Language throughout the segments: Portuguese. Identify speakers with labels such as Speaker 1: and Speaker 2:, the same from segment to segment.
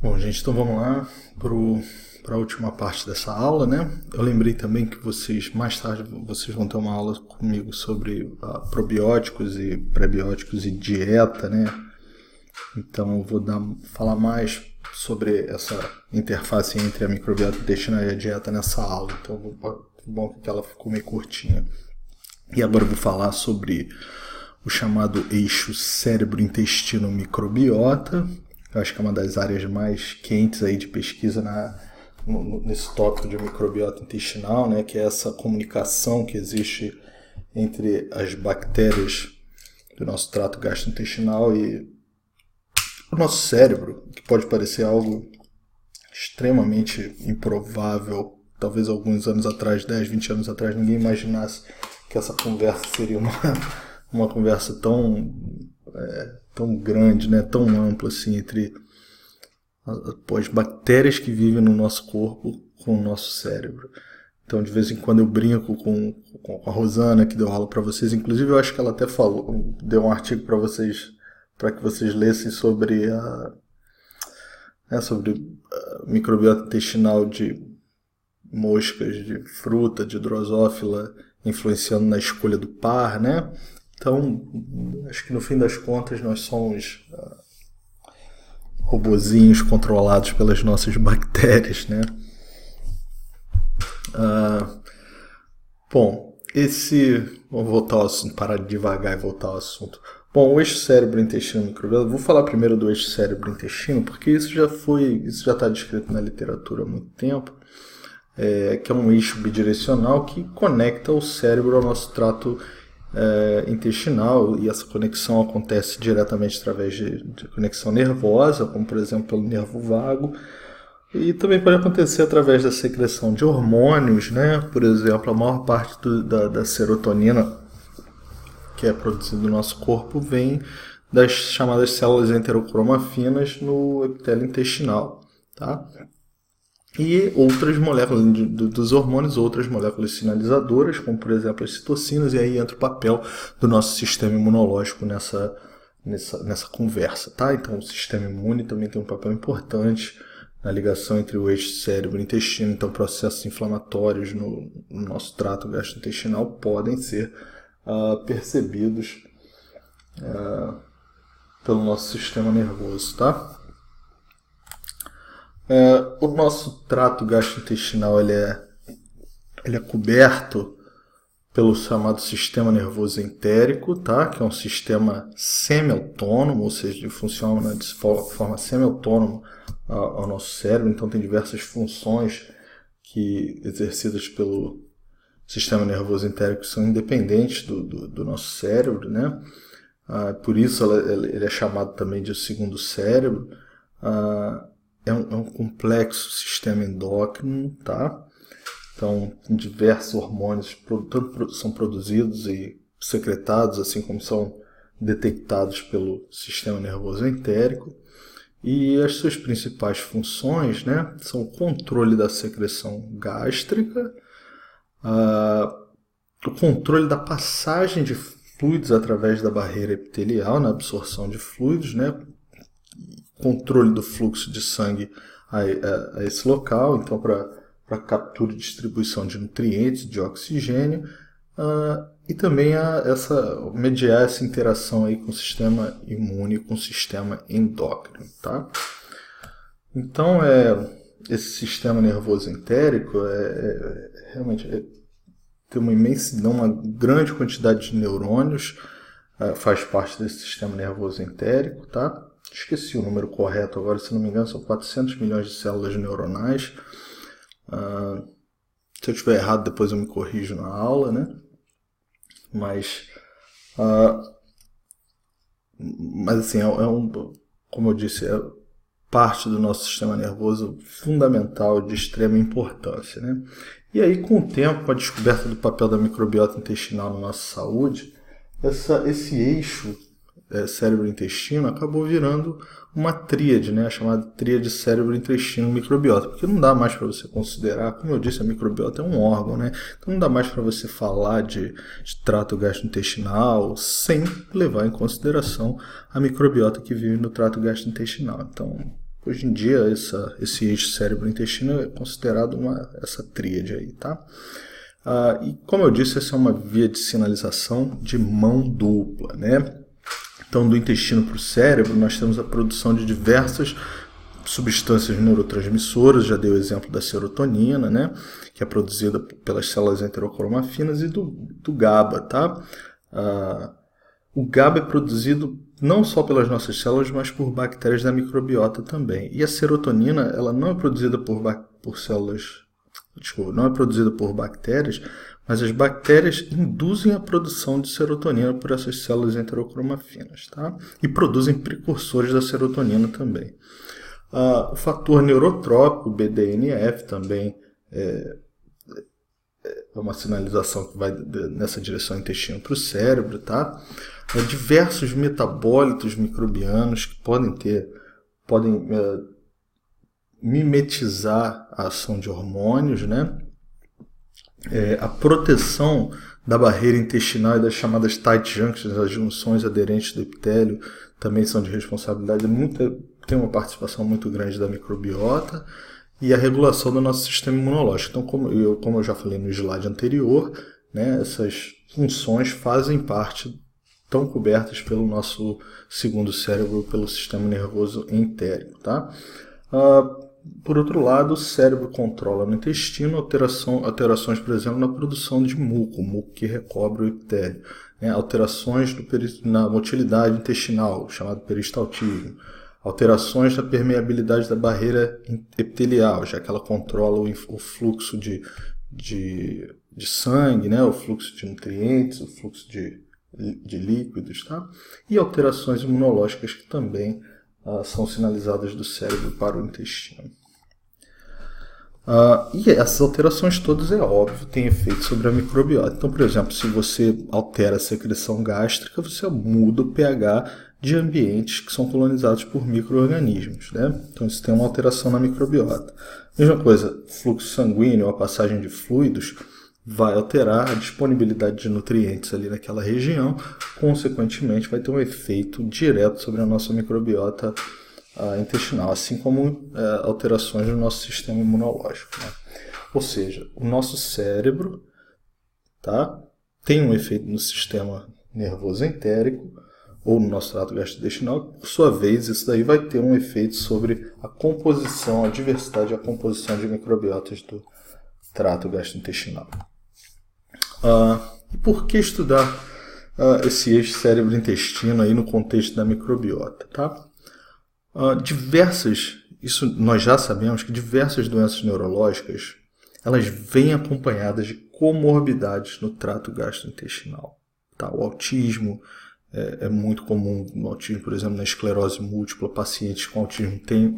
Speaker 1: Bom, gente, então vamos lá para a última parte dessa aula, né? Eu lembrei também que vocês, mais tarde, vocês vão ter uma aula comigo sobre probióticos e prebióticos e dieta, né? Então eu vou falar mais sobre essa interface entre a microbiota intestinal e a dieta nessa aula. Então, bom que ela ficou meio curtinha. E agora eu vou falar sobre o chamado eixo cérebro-intestino-microbiota. Eu acho que é uma das áreas mais quentes aí de pesquisa nesse tópico de microbiota intestinal, né, que é essa comunicação que existe entre as bactérias do nosso trato gastrointestinal e o nosso cérebro, que pode parecer algo extremamente improvável. Talvez alguns anos atrás, 10, 20 anos atrás, ninguém imaginasse que essa conversa seria uma conversa tão grande, né, tão ampla assim, entre as bactérias que vivem no nosso corpo com o nosso cérebro. Então, de vez em quando eu brinco com a Rosana, que deu aula para vocês. Inclusive, eu acho que ela até deu um artigo para vocês, para que vocês lessem sobre sobre a microbiota intestinal de moscas, de fruta, de drosófila, influenciando na escolha do par, né? Então, acho que no fim das contas nós somos robozinhos controlados pelas nossas bactérias, né? Bom, vamos voltar ao assunto, parar de devagar e voltar ao assunto. Bom, o eixo cérebro-intestino-microbiota, vou falar primeiro do eixo cérebro-intestino, porque isso já está descrito na literatura há muito tempo, que é um eixo bidirecional que conecta o cérebro ao nosso trato intestinal, e essa conexão acontece diretamente através de conexão nervosa, como por exemplo pelo nervo vago, e também pode acontecer através da secreção de hormônios, né? Por exemplo, a maior parte da serotonina que é produzida no nosso corpo vem das chamadas células enterocromafinas no epitélio intestinal, tá? E outras moléculas dos hormônios, outras moléculas sinalizadoras, como por exemplo as citocinas, e aí entra o papel do nosso sistema imunológico nessa conversa, tá? Então o sistema imune também tem um papel importante na ligação entre o eixo cérebro e intestino. Então processos inflamatórios no nosso trato gastrointestinal podem ser percebidos pelo nosso sistema nervoso, tá? O nosso trato gastrointestinal ele é coberto pelo chamado sistema nervoso entérico, tá? Que é um sistema semi-autônomo, ou seja, ele funciona de forma semi-autônoma ao nosso cérebro. Então tem diversas funções que exercidas pelo sistema nervoso entérico que são independentes do nosso cérebro, né? Por isso ele é chamado também de segundo cérebro. É um complexo sistema endócrino, tá? Então, diversos hormônios tanto são produzidos e secretados, assim como são detectados pelo sistema nervoso entérico. E as suas principais funções, né, são o controle da secreção gástrica, o controle da passagem de fluidos através da barreira epitelial, na absorção de fluidos, né, controle do fluxo de sangue a esse local, então para captura e distribuição de nutrientes, de oxigênio, e também mediar essa interação aí com o sistema imune e com o sistema endócrino, tá? Então, esse sistema nervoso entérico realmente tem uma imensidão, uma grande quantidade de neurônios, faz parte desse sistema nervoso entérico, tá? Esqueci o número correto agora, se não me engano, são 400 milhões de células neuronais. Se eu estiver errado, depois eu me corrijo na aula, né? Mas assim, como eu disse, é parte do nosso sistema nervoso fundamental, de extrema importância, né? E aí, com o tempo, com a descoberta do papel da microbiota intestinal na nossa saúde, esse eixo cérebro-intestino acabou virando uma tríade, né, chamada tríade cérebro-intestino-microbiota, porque não dá mais para você considerar, como eu disse, a microbiota é um órgão, né, então não dá mais para você falar de trato gastrointestinal sem levar em consideração a microbiota que vive no trato gastrointestinal. Então, Hoje em dia, esse eixo cérebro-intestino é considerado essa tríade aí, tá? E como eu disse, essa é uma via de sinalização de mão dupla, né? Então, do intestino para o cérebro, nós temos a produção de diversas substâncias neurotransmissoras, já dei o exemplo da serotonina, né? Que é produzida pelas células enterocromafinas, e do GABA, tá? O GABA é produzido não só pelas nossas células, mas por bactérias da microbiota também. E a serotonina, ela não é produzida por células, desculpa, não é produzida por bactérias, mas as bactérias induzem a produção de serotonina por essas células enterocromafinas, tá? E produzem precursores da serotonina também. O fator neurotrópico, BDNF, também é uma sinalização que vai nessa direção intestino para o cérebro, tá? Diversos metabólitos microbianos que podem mimetizar a ação de hormônios, né? A proteção da barreira intestinal e das chamadas tight junctions, as junções aderentes do epitélio, também são de responsabilidade tem uma participação muito grande da microbiota, e a regulação do nosso sistema imunológico. Então, como eu já falei no slide anterior, né, essas funções fazem parte, estão cobertas pelo nosso segundo cérebro, pelo sistema nervoso entérico, tá? Por outro lado, o cérebro controla no intestino alterações, por exemplo, na produção de muco, o muco que recobre o epitélio, né? Alterações na motilidade intestinal, chamado peristaltismo, alterações na permeabilidade da barreira epitelial, já que ela controla o fluxo de sangue, né? O fluxo de nutrientes, o fluxo de líquidos, tá? E alterações imunológicas que também são sinalizadas do cérebro para o intestino. E essas alterações todas, é óbvio, têm efeito sobre a microbiota. Então, por exemplo, se você altera a secreção gástrica, você muda o pH de ambientes que são colonizados por micro-organismos, né? Então, isso tem uma alteração na microbiota. Mesma coisa, fluxo sanguíneo, a passagem de fluidos, vai alterar a disponibilidade de nutrientes ali naquela região, consequentemente vai ter um efeito direto sobre a nossa microbiota intestinal, assim como alterações no nosso sistema imunológico, né? Ou seja, o nosso cérebro, tá, tem um efeito no sistema nervoso entérico ou no nosso trato gastrointestinal, por sua vez, isso daí vai ter um efeito sobre a composição, a diversidade e a composição de microbiotas do trato gastrointestinal. E por que estudar esse eixo cérebro-intestino aí no contexto da microbiota, tá? Isso nós já sabemos que diversas doenças neurológicas, elas vêm acompanhadas de comorbidades no trato gastrointestinal, tá? O autismo é muito comum, no autismo, por exemplo, na esclerose múltipla, pacientes com autismo têm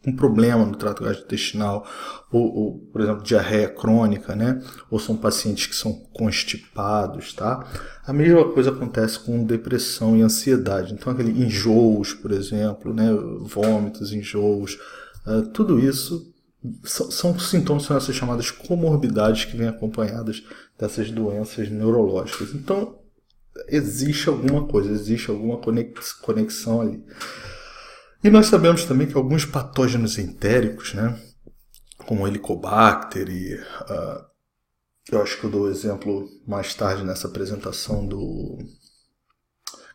Speaker 1: um problema no trato gastrointestinal, ou, por exemplo, diarreia crônica, né? Ou são pacientes que são constipados, tá? A mesma coisa acontece com depressão e ansiedade. Então, aqueles enjoos, por exemplo, né? Vômitos, enjoos, tudo isso são sintomas, são essas chamadas comorbidades que vêm acompanhadas dessas doenças neurológicas. Então, existe alguma coisa, existe alguma conexão ali. E nós sabemos também que alguns patógenos entéricos, né, como o Helicobacter e eu acho que eu dou exemplo mais tarde nessa apresentação do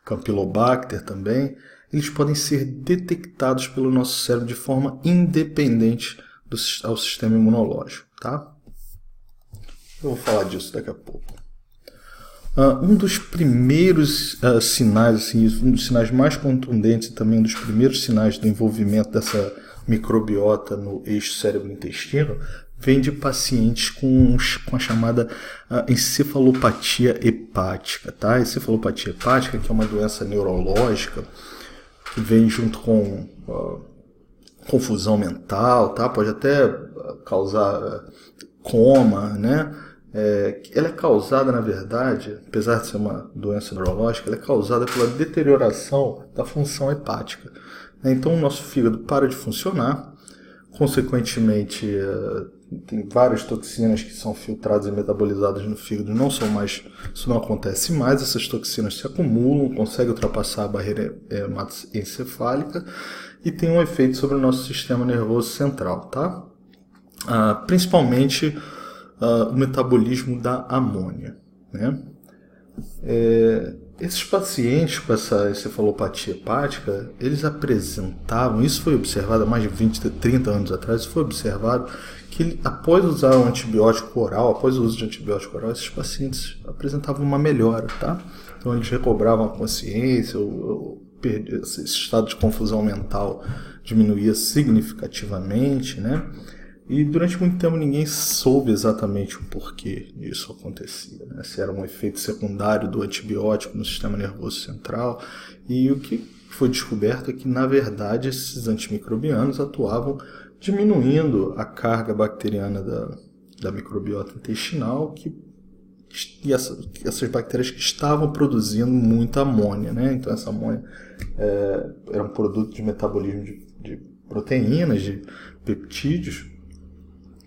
Speaker 1: Campylobacter também, eles podem ser detectados pelo nosso cérebro de forma independente ao sistema imunológico, tá? Eu vou falar disso daqui a pouco. Um dos primeiros sinais, assim, um dos sinais mais contundentes e também um dos primeiros sinais do envolvimento dessa microbiota no eixo cérebro-intestino vem de pacientes com a chamada encefalopatia hepática, tá? A encefalopatia hepática, que é uma doença neurológica que vem junto com confusão mental, tá? Pode até causar coma, né? Ela é causada, na verdade, apesar de ser uma doença neurológica, ela é causada pela deterioração da função hepática. Então, o nosso fígado para de funcionar, consequentemente, tem várias toxinas que são filtradas e metabolizadas no fígado, não são mais, isso não acontece mais, essas toxinas se acumulam, conseguem ultrapassar a barreira hematoencefálica e tem um efeito sobre o nosso sistema nervoso central, tá? Principalmente o metabolismo da amônia, né? Esses pacientes com essa encefalopatia hepática, eles apresentavam, isso foi observado há mais de 20, 30 anos atrás, isso foi observado que após usar o antibiótico oral, após o uso de antibiótico oral, esses pacientes apresentavam uma melhora, tá? Então eles recobravam a consciência, esse estado de confusão mental diminuía significativamente, né? E durante muito tempo ninguém soube exatamente o porquê disso acontecia, né? Se era um efeito secundário do antibiótico no sistema nervoso central. E o que foi descoberto é que, na verdade, esses antimicrobianos atuavam diminuindo a carga bacteriana da microbiota intestinal e essas bactérias que estavam produzindo muita amônia, né? Então essa amônia era um produto de metabolismo de proteínas, de peptídeos.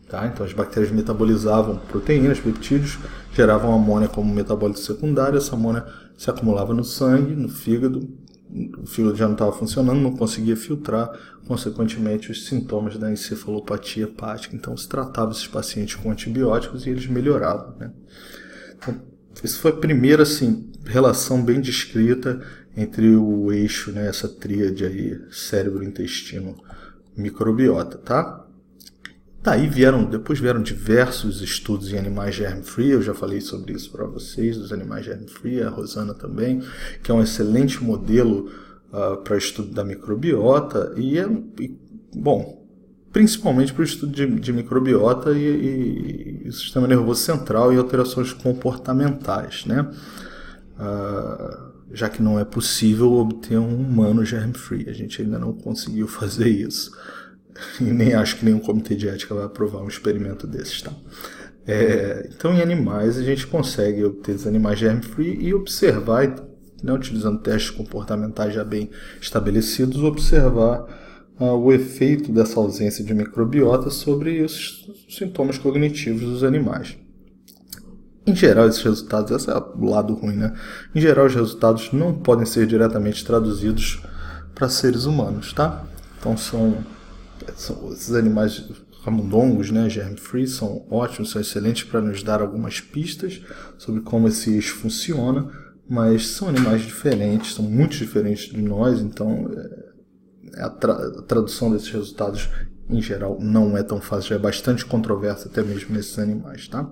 Speaker 1: Tá? Então as bactérias metabolizavam proteínas, peptídeos, geravam amônia como metabólito secundário, essa amônia se acumulava no sangue, no fígado, o fígado já não estava funcionando, não conseguia filtrar, consequentemente os sintomas da encefalopatia hepática. Então se tratava esses pacientes com antibióticos e eles melhoravam, né? Então, essa foi a primeira relação bem descrita entre o eixo, né, essa tríade aí, cérebro, intestino, microbiota, tá? Daí depois vieram diversos estudos em animais germ-free, eu já falei sobre isso para vocês, dos animais germ-free, a Rosana também, que é um excelente modelo para estudo da microbiota bom, principalmente para o estudo de microbiota e sistema nervoso central e alterações comportamentais, né? Já que não é possível obter um humano germ-free, a gente ainda não conseguiu fazer isso. E nem acho que nenhum comitê de ética vai aprovar um experimento desses, tá? Então, em animais, a gente consegue obter os animais germ-free e observar, né, utilizando testes comportamentais já bem estabelecidos, observar o efeito dessa ausência de microbiota sobre os sintomas cognitivos dos animais. Em geral, esses resultados, esse é o lado ruim, né? Em geral, os resultados não podem ser diretamente traduzidos para seres humanos, tá? Então, esses animais camundongos, né, germ-free, são ótimos, são excelentes para nos dar algumas pistas sobre como esse eixo funciona, mas são animais diferentes, são muito diferentes de nós, então a tradução desses resultados, em geral, não é tão fácil, já é bastante controversa até mesmo nesses animais, tá?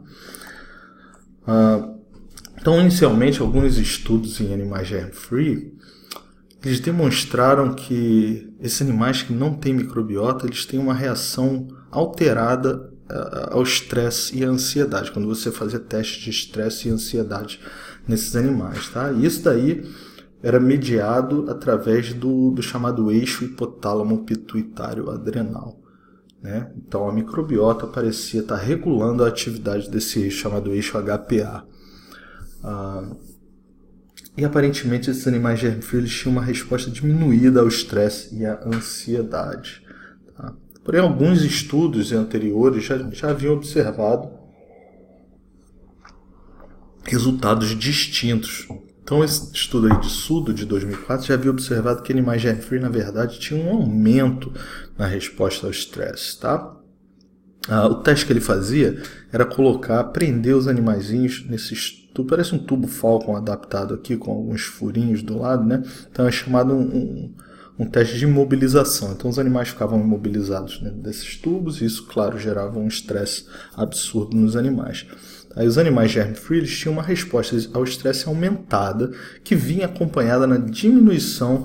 Speaker 1: Então, inicialmente, alguns estudos em animais germ-free, eles demonstraram que esses animais que não têm microbiota, eles têm uma reação alterada ao estresse e à ansiedade, quando você fazia testes de estresse e ansiedade nesses animais, tá? E isso daí era mediado através do chamado eixo hipotálamo-pituitário adrenal, né? Então a microbiota parecia estar regulando a atividade desse eixo chamado eixo HPA. E aparentemente esses animais germ-free tinham uma resposta diminuída ao estresse e à ansiedade, tá? Porém, alguns estudos anteriores já haviam observado resultados distintos. Então, esse estudo aí de Sudo, de 2004, já havia observado que animais germ-free, na verdade, tinham um aumento na resposta ao estresse, tá? O teste que ele fazia era prender os animaizinhos nesses tubos, parece um tubo Falcon adaptado aqui, com alguns furinhos do lado, né? Então é chamado um teste de imobilização. Então os animais ficavam imobilizados dentro desses tubos e isso, claro, gerava um estresse absurdo nos animais. Aí os animais germ-free tinham uma resposta ao estresse aumentada, que vinha acompanhada na diminuição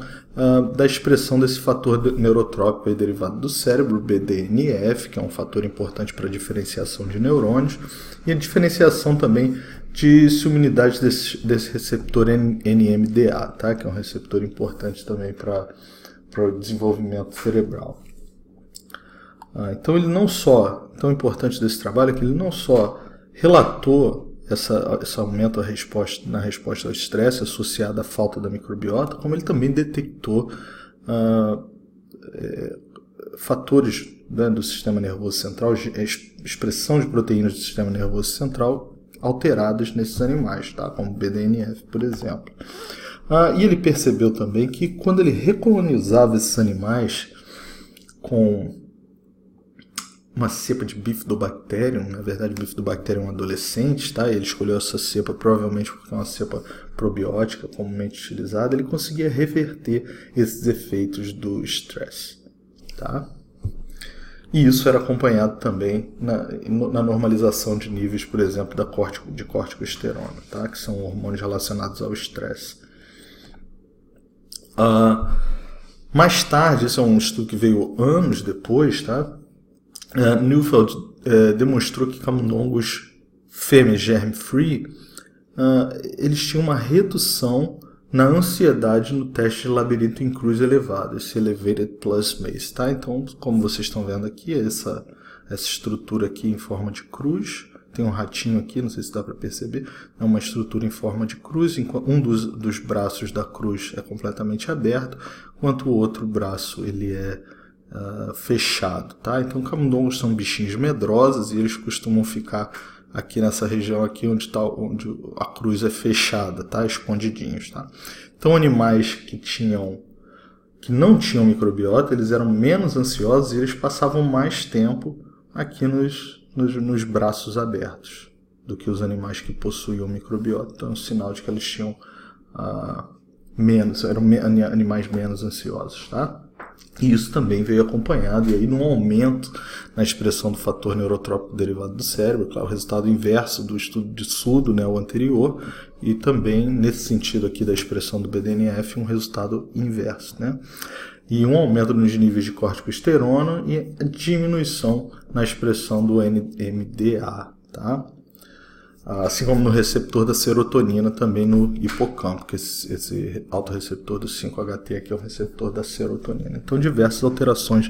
Speaker 1: da expressão desse fator neurotrópico aí derivado do cérebro, BDNF, que é um fator importante para a diferenciação de neurônios, e a diferenciação também de imunidade desse receptor NMDA, tá? Que é um receptor importante também para o desenvolvimento cerebral. Então tão importante desse trabalho é que ele não só relatou esse aumento na resposta ao estresse associado à falta da microbiota, como ele também detectou fatores, né, do sistema nervoso central, expressão de proteínas do sistema nervoso central alteradas nesses animais, tá? Como BDNF, por exemplo. E ele percebeu também que quando ele recolonizava esses animais com uma cepa de Bifidobacterium, na verdade Bifidobacterium adolescente, tá? Ele escolheu essa cepa provavelmente porque é uma cepa probiótica comumente utilizada, ele conseguia reverter esses efeitos do estresse, tá? E isso era acompanhado também na normalização de níveis, por exemplo, de corticosterona, tá? Que são hormônios relacionados ao estresse. Mais tarde, esse é um estudo que veio anos depois, tá? Neufeld demonstrou que camundongos fêmeas germ-free, eles tinham uma redução na ansiedade no teste de labirinto em cruz elevada, esse Elevated Plus Maze, tá? Então, como vocês estão vendo aqui, essa estrutura aqui em forma de cruz, tem um ratinho aqui, não sei se dá para perceber, é uma estrutura em forma de cruz, um dos braços da cruz é completamente aberto, enquanto o outro braço ele é fechado, tá? Então, camundongos são bichinhos medrosos e eles costumam ficar aqui nessa região aqui onde a cruz é fechada, tá? Escondidinhos, tá? Então, animais que não tinham microbiota, eles eram menos ansiosos e eles passavam mais tempo aqui nos braços abertos do que os animais que possuíam microbiota. Então, é um sinal de que eles tinham eram animais menos ansiosos, tá? E isso também veio acompanhado, e aí num aumento na expressão do fator neurotrópico derivado do cérebro, claro, o resultado inverso do estudo de Sudo, né, o anterior, e também nesse sentido aqui da expressão do BDNF, um resultado inverso, né? E um aumento nos níveis de corticosterona e a diminuição na expressão do NMDA, tá? Assim como no receptor da serotonina, também no hipocampo, que esse autorreceptor do 5-HT aqui é o receptor da serotonina. Então, diversas alterações,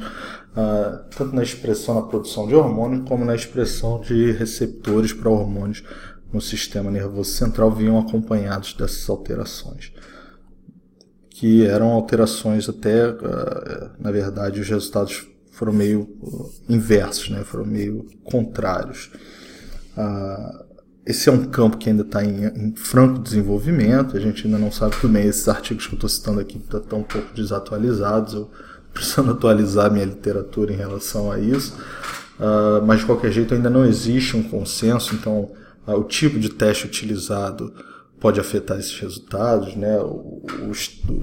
Speaker 1: tanto na expressão, na produção de hormônio, como na expressão de receptores para hormônios no sistema nervoso central, vinham acompanhados dessas alterações, que eram alterações até, na verdade, os resultados foram meio inversos, né? Foram meio contrários. Esse é um campo que ainda está em franco desenvolvimento, a gente ainda não sabe muito bem, esses artigos que eu estou citando aqui estão um pouco desatualizados, eu preciso atualizar minha literatura em relação a isso, mas de qualquer jeito ainda não existe um consenso, então o tipo de teste utilizado pode afetar esses resultados, né? O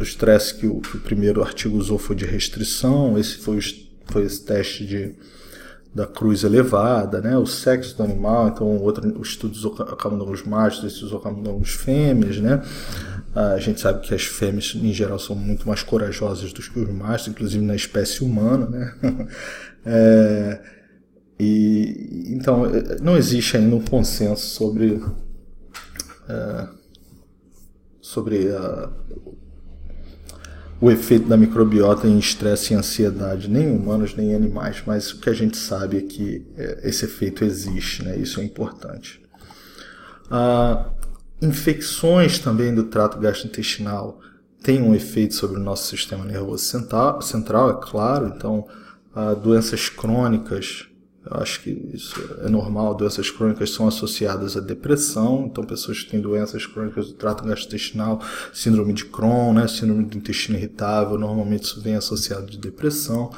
Speaker 1: estresse que o primeiro artigo usou foi de restrição, esse foi esse teste da cruz elevada, né? O sexo do animal, então o estudo dos camundongos machos, esse usou camundongos fêmeas, né? A gente sabe que as fêmeas em geral são muito mais corajosas do que os machos, inclusive na espécie humana, né? Então não existe ainda um consenso sobre o efeito da microbiota em estresse e ansiedade, nem em humanos nem em animais, mas o que a gente sabe é que esse efeito existe, né? Isso é importante. Infecções também do trato gastrointestinal têm um efeito sobre o nosso sistema nervoso central, é claro, então doenças crônicas, eu acho que isso é normal, doenças crônicas são associadas à depressão, então pessoas que têm doenças crônicas do trato gastrointestinal, síndrome de Crohn, né, síndrome do intestino irritável, normalmente isso vem associado de depressão.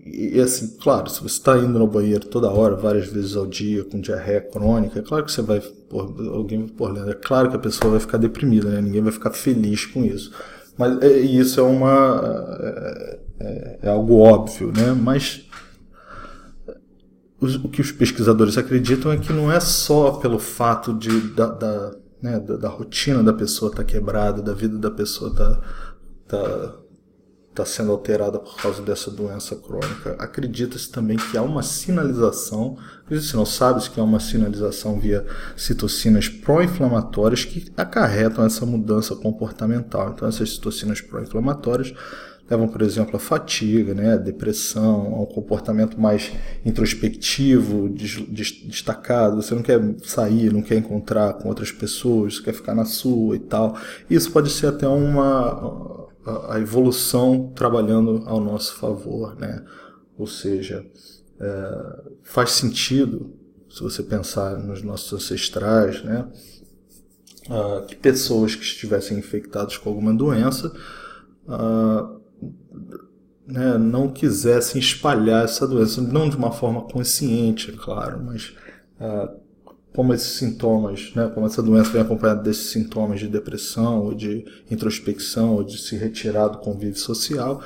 Speaker 1: E assim, claro, se você está indo no banheiro toda hora, várias vezes ao dia, com diarreia crônica, é claro que você vai, é claro que a pessoa vai ficar deprimida, né? Ninguém vai ficar feliz com isso. Mas isso é algo óbvio, né? Mas o que os pesquisadores acreditam é que não é só pelo fato da rotina da pessoa estar quebrada, da vida da pessoa tá sendo alterada por causa dessa doença crônica. Acredita-se também que há uma sinalização, se não sabe que há uma sinalização via citocinas pró-inflamatórias que acarretam essa mudança comportamental. Então essas citocinas pró-inflamatórias levam, por exemplo, à fatiga, né, à depressão, a um comportamento mais introspectivo, destacado. Você não quer sair, não quer encontrar com outras pessoas, quer ficar na sua e tal. Isso pode ser até a evolução trabalhando ao nosso favor, né? Ou seja, faz sentido, se você pensar nos nossos ancestrais, né? Que pessoas que estivessem infectadas com alguma doença né, não quisessem espalhar essa doença, não de uma forma consciente, é claro, mas como esses sintomas, né, como essa doença vem acompanhada desses sintomas de depressão, ou de introspecção, ou de se retirar do convívio social,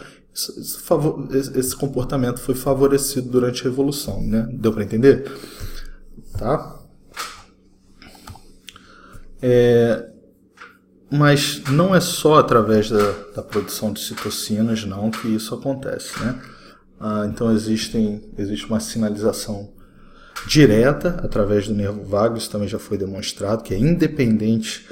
Speaker 1: esse comportamento foi favorecido durante a evolução, né? Deu para entender? Tá? Mas não é só através da produção de citocinas não que isso acontece, né? Então existe uma sinalização direta através do nervo vago, isso também já foi demonstrado, que é independente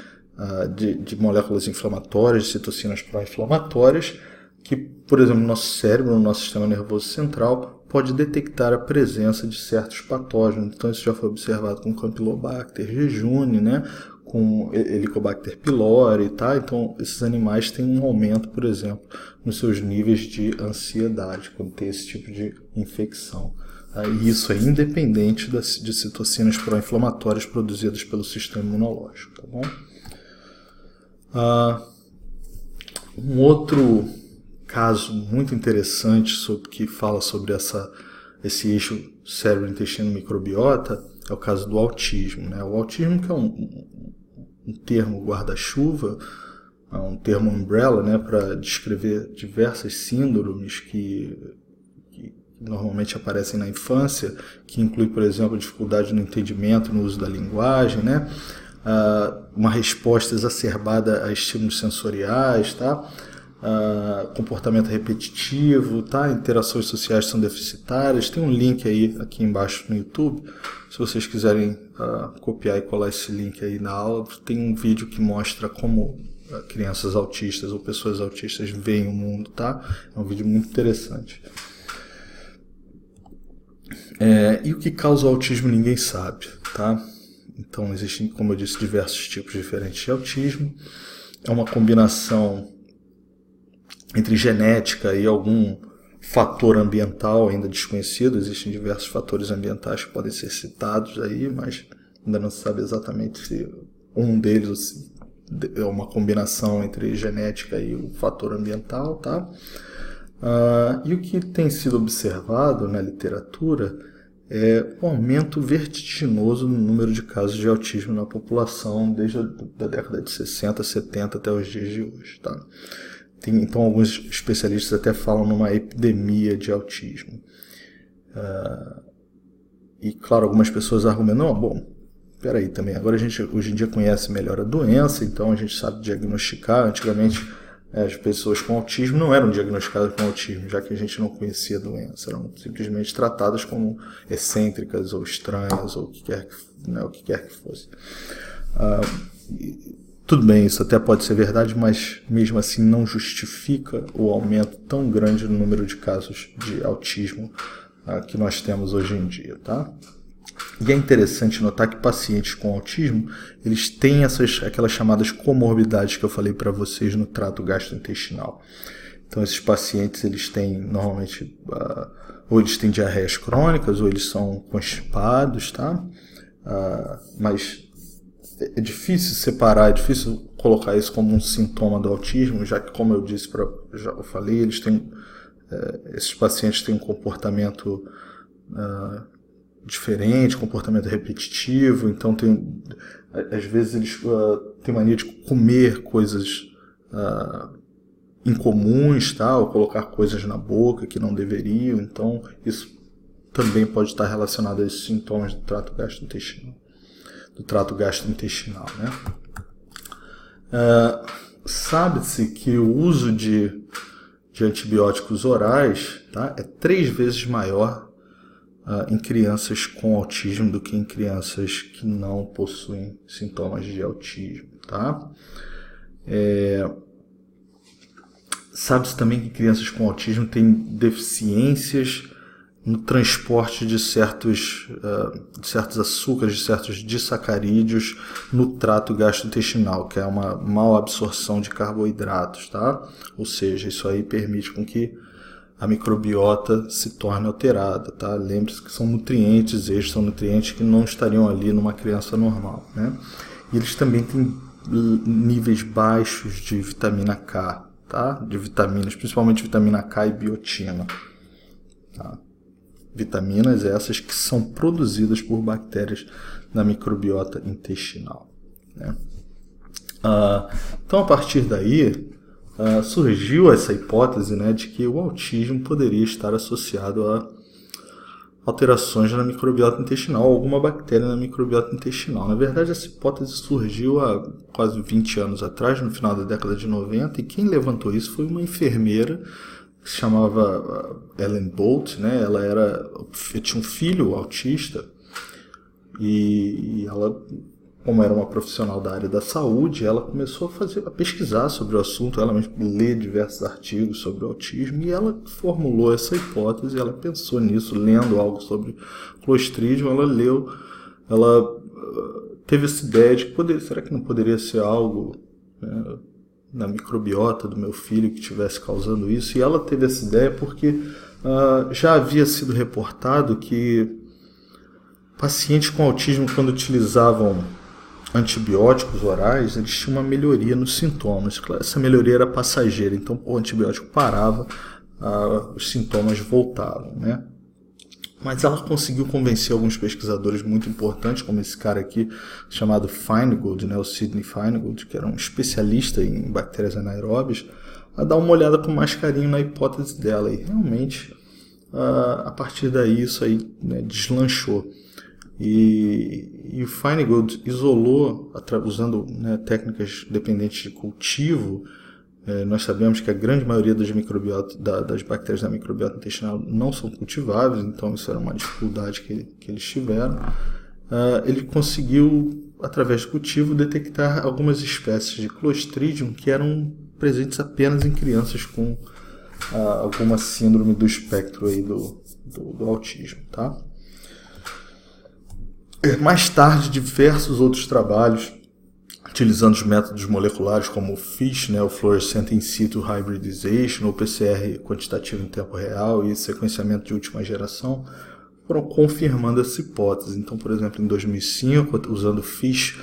Speaker 1: de moléculas inflamatórias, de citocinas pró-inflamatórias, que, por exemplo, no nosso cérebro, no nosso sistema nervoso central, pode detectar a presença de certos patógenos. Então isso já foi observado com Campylobacter jejuni, né? Com Helicobacter pylori, tá? Então esses animais têm um aumento, por exemplo, nos seus níveis de ansiedade quando tem esse tipo de infecção. E isso é independente de citocinas pró-inflamatórias produzidas pelo sistema imunológico, tá bom? Um outro caso muito interessante que fala sobre esse eixo cérebro-intestino-microbiota é o caso do autismo, né? O autismo, que é um termo guarda-chuva, um termo umbrella, né, para descrever diversas síndromes que normalmente aparecem na infância, que inclui, por exemplo, dificuldade no entendimento, no uso da linguagem, né? Uma resposta exacerbada a estímulos sensoriais, tá? Comportamento repetitivo, tá? Interações sociais são deficitárias. Tem um link aí aqui embaixo no YouTube, se vocês quiserem copiar e colar esse link aí na aula, tem um vídeo que mostra como crianças autistas ou pessoas autistas veem o mundo, tá? É um vídeo muito interessante. E o que causa o autismo ninguém sabe, tá? Então existem, como eu disse, diversos tipos diferentes de autismo. É uma combinação entre genética e algum fator ambiental ainda desconhecido. Existem diversos fatores ambientais que podem ser citados aí, mas ainda não se sabe exatamente se um deles é uma combinação entre genética e o fator ambiental, tá? E o que tem sido observado na literatura é um aumento vertiginoso no número de casos de autismo na população desde a década de 60, 70 até os dias de hoje, tá? Então alguns especialistas até falam numa epidemia de autismo. E claro, algumas pessoas argumentam, peraí também, agora a gente hoje em dia conhece melhor a doença, então a gente sabe diagnosticar. Antigamente as pessoas com autismo não eram diagnosticadas com autismo, já que a gente não conhecia a doença, eram simplesmente tratadas como excêntricas ou estranhas ou o que quer que fosse. Tudo bem, isso até pode ser verdade, mas mesmo assim não justifica o aumento tão grande no número de casos de autismo que nós temos hoje em dia, tá? E é interessante notar que pacientes com autismo, eles têm aquelas chamadas comorbidades que eu falei para vocês no trato gastrointestinal. Então esses pacientes, eles têm normalmente, ou eles têm diarreias crônicas, ou eles são constipados, tá? Mas é difícil separar, é difícil colocar isso como um sintoma do autismo, já que, como eu disse, já eu falei, esses pacientes têm um comportamento diferente, comportamento repetitivo, então às vezes eles têm mania de comer coisas incomuns, tá? Ou colocar coisas na boca que não deveriam, então isso também pode estar relacionado a esses sintomas do trato gastrointestinal, né? Sabe-se que o uso de antibióticos orais, tá, é 3 vezes maior em crianças com autismo do que em crianças que não possuem sintomas de autismo, tá? Sabe-se também que crianças com autismo têm deficiências no transporte de certos açúcares, de certos disacarídeos no trato gastrointestinal, que é uma mal absorção de carboidratos, tá? Ou seja, isso aí permite com que a microbiota se torne alterada, tá? Lembre-se que são nutrientes, estes são nutrientes que não estariam ali numa criança normal, né? E eles também têm níveis baixos de vitamina K, tá? De vitaminas, principalmente vitamina K e biotina, tá? Vitaminas essas que são produzidas por bactérias na microbiota intestinal, né? Então, a partir daí, surgiu essa hipótese, né, de que o autismo poderia estar associado a alterações na microbiota intestinal, alguma bactéria na microbiota intestinal. Na verdade, essa hipótese surgiu há quase 20 anos atrás, no final da década de 90, e quem levantou isso foi uma enfermeira que se chamava Ellen Bolt, né? Ela tinha um filho autista e ela, como era uma profissional da área da saúde, ela começou a pesquisar sobre o assunto, ela lê diversos artigos sobre o autismo e ela formulou essa hipótese, ela pensou nisso, lendo algo sobre Clostridium, ela teve essa ideia de que será que não poderia ser algo, né, na microbiota do meu filho que estivesse causando isso, e ela teve essa ideia porque já havia sido reportado que pacientes com autismo, quando utilizavam antibióticos orais, eles tinham uma melhoria nos sintomas. Essa melhoria era passageira, então o antibiótico parava, os sintomas voltavam, né? Mas ela conseguiu convencer alguns pesquisadores muito importantes, como esse cara aqui, chamado Finegold, né, o Sidney Finegold, que era um especialista em bactérias anaeróbias, a dar uma olhada com mais carinho na hipótese dela. E realmente, a partir daí, isso aí, né, deslanchou. E o Finegold isolou, usando, né, técnicas dependentes de cultivo. Nós sabemos que a grande maioria das bactérias da microbiota intestinal não são cultiváveis, então isso era uma dificuldade que eles tiveram. Ele conseguiu, através do cultivo, detectar algumas espécies de Clostridium que eram presentes apenas em crianças com alguma síndrome do espectro aí do autismo, tá? Mais tarde, diversos outros trabalhos utilizando os métodos moleculares como o FISH, né, o Fluorescent In Situ Hybridization, ou PCR quantitativo em tempo real e sequenciamento de última geração, foram confirmando essa hipótese. Então, por exemplo, em 2005, usando o FISH,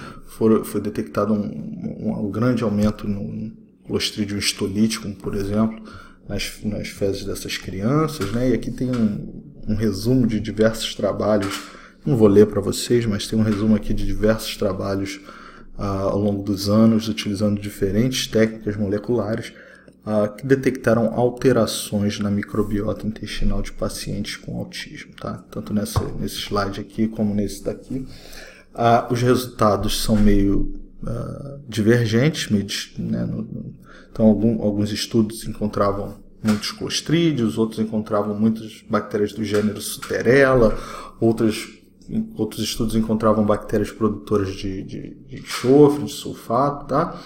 Speaker 1: foi detectado um grande aumento no Clostridium histolyticum, por exemplo, nas fezes dessas crianças, né? E aqui tem um resumo de diversos trabalhos, não vou ler para vocês, mas tem um resumo aqui de diversos trabalhos ao longo dos anos, utilizando diferentes técnicas moleculares que detectaram alterações na microbiota intestinal de pacientes com autismo, tá? Tanto nesse slide aqui como nesse daqui. Os resultados são meio divergentes, né? Então alguns estudos encontravam muitos clostrídeos, outros encontravam muitas bactérias do gênero Suterella, outros estudos encontravam bactérias produtoras de enxofre, de sulfato, tá?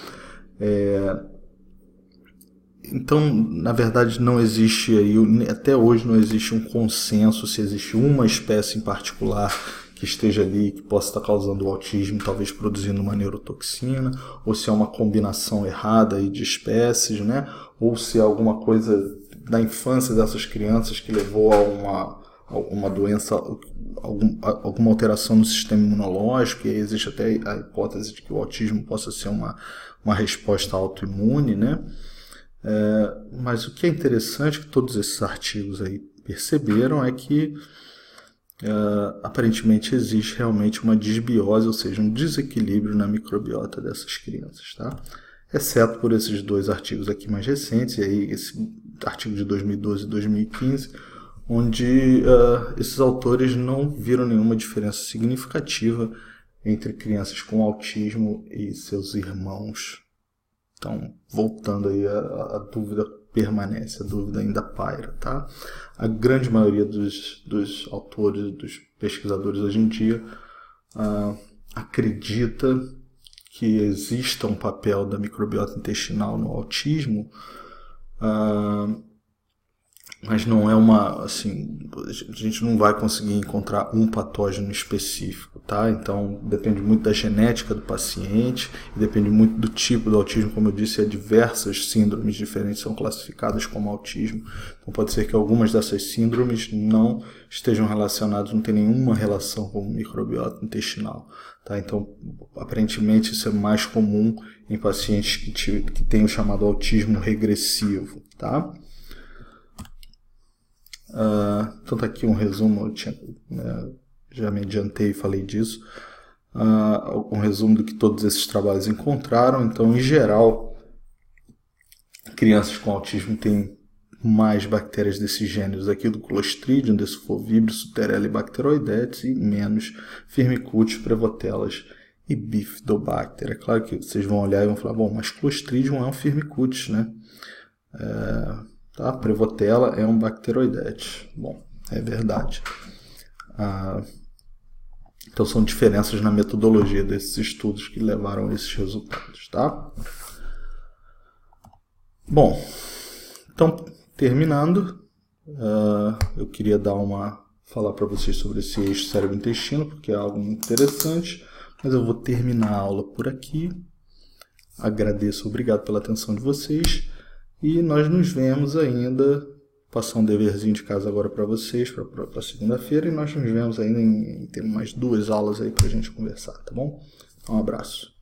Speaker 1: Então, na verdade, não existe aí, até hoje não existe um consenso se existe uma espécie em particular que esteja ali, que possa estar causando o autismo, talvez produzindo uma neurotoxina, ou se é uma combinação errada aí de espécies, né? Ou se é alguma coisa da infância dessas crianças que levou a uma doença, alguma alteração no sistema imunológico, e existe até a hipótese de que o autismo possa ser uma resposta autoimune, né? Mas o que é interessante que todos esses artigos aí perceberam é que aparentemente existe realmente uma disbiose, ou seja, um desequilíbrio na microbiota dessas crianças, tá? Exceto por esses dois artigos aqui mais recentes, e aí esse artigo de 2012 e 2015, onde esses autores não viram nenhuma diferença significativa entre crianças com autismo e seus irmãos. Então, voltando aí, a dúvida permanece, a dúvida ainda paira, tá? A grande maioria dos autores, dos pesquisadores hoje em dia, acredita que exista um papel da microbiota intestinal no autismo, mas não é uma, assim, a gente não vai conseguir encontrar um patógeno específico, tá? Então depende muito da genética do paciente, depende muito do tipo do autismo, como eu disse, diversas síndromes diferentes são classificadas como autismo. Então pode ser que algumas dessas síndromes não estejam relacionadas, não tem nenhuma relação com o microbiota intestinal, tá? Então aparentemente isso é mais comum em pacientes que têm o chamado autismo regressivo, tá? Então tá aqui um resumo, já me adiantei e falei disso, um resumo do que todos esses trabalhos encontraram. Então, em geral, crianças com autismo têm mais bactérias desses gêneros aqui do Clostridium, Descovibrio, Subterella e Bacteroidetes, e menos Firmicutes, Prevotelas e Bifidobacter. É claro que vocês vão olhar e vão falar, bom, mas Clostridium é um Firmicutes, né? Tá? Prevotella é um bacteroidete. Bom, é verdade. Então são diferenças na metodologia desses estudos que levaram a esses resultados, tá? Bom, então terminando, eu queria falar para vocês sobre esse eixo cérebro-intestino, porque é algo muito interessante, mas eu vou terminar a aula por aqui. Agradeço, obrigado pela atenção de vocês. E nós nos vemos ainda, passar um deverzinho de casa agora para vocês, para segunda-feira, e nós nos vemos ainda tem mais 2 aulas aí para a gente conversar, tá bom? Um abraço.